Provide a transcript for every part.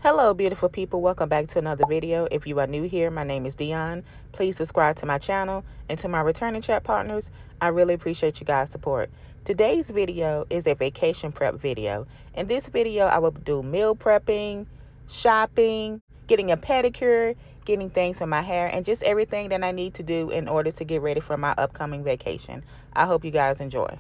Hello, beautiful people. Welcome back to another video. If you are new here, my name is Dionne. Please subscribe to my channel. And to my returning chat partners, I really appreciate you guys' support. Today's video is a vacation prep video. In this video, I will do meal prepping, shopping, getting a pedicure, getting things for my hair, and just everything that I need to do in order to get ready for my upcoming vacation. I hope you guys enjoy.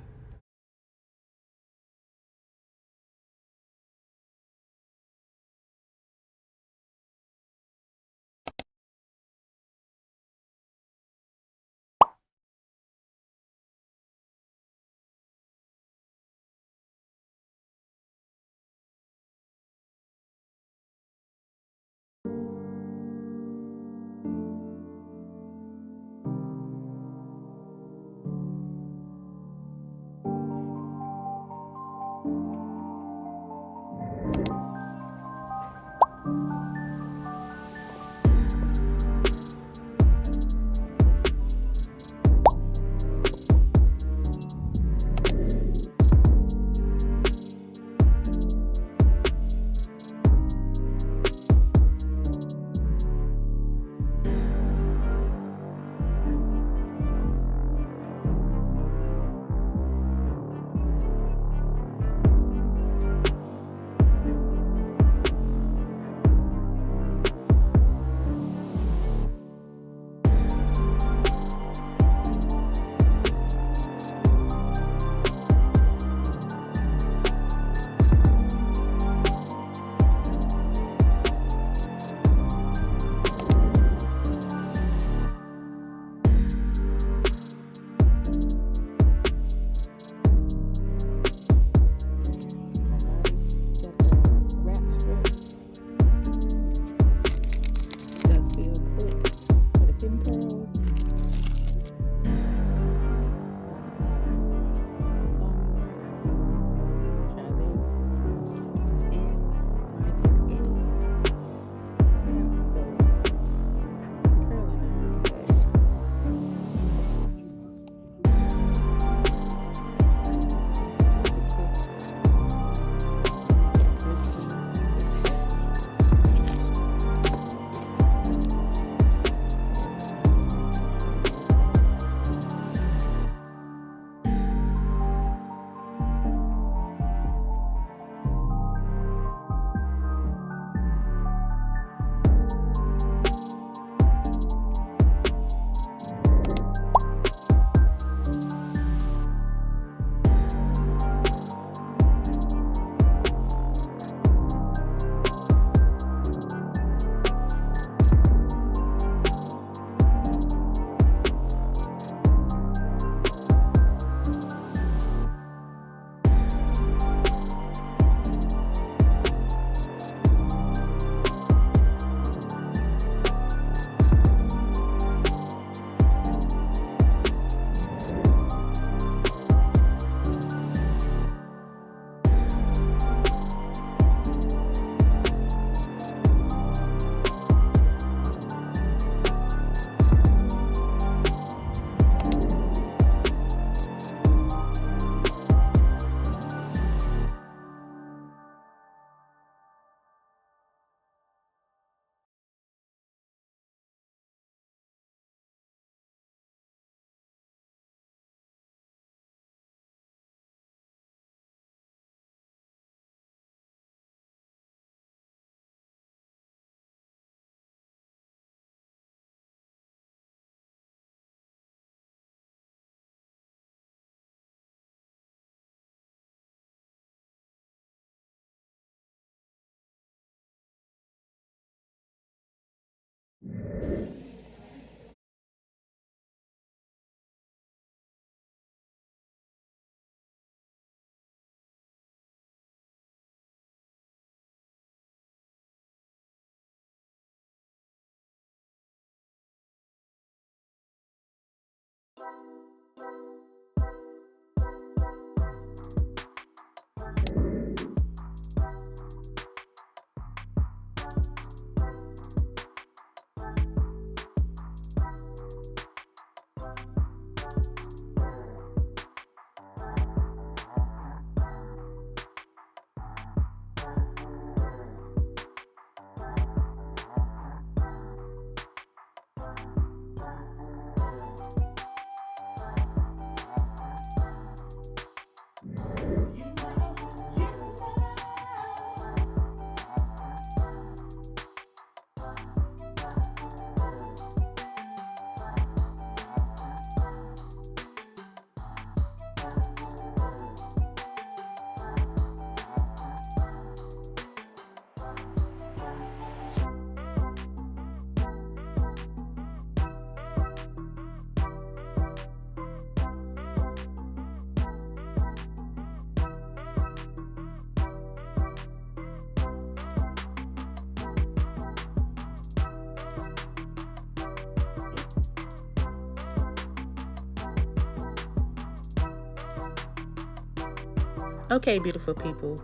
Okay, beautiful people,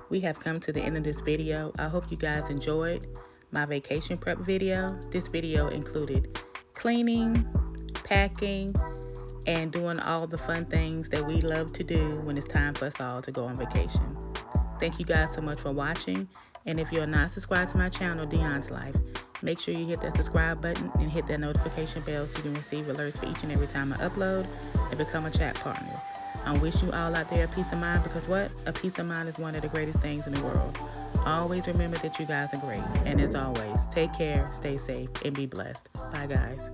we have come to the end of this video. I hope you guys enjoyed my vacation prep video. This video included cleaning, packing, and doing all the fun things that we love to do when it's time for us all to go on vacation. Thank you guys so much for watching. And if you're not subscribed to my channel, Dionne's Life, make sure you hit that subscribe button and hit that notification bell so you can receive alerts for each and every time I upload and become a chat partner. I wish you all out there a peace of mind, because what? A peace of mind is one of the greatest things in the world. Always remember that you guys are great. And as always, take care, stay safe, and be blessed. Bye, guys.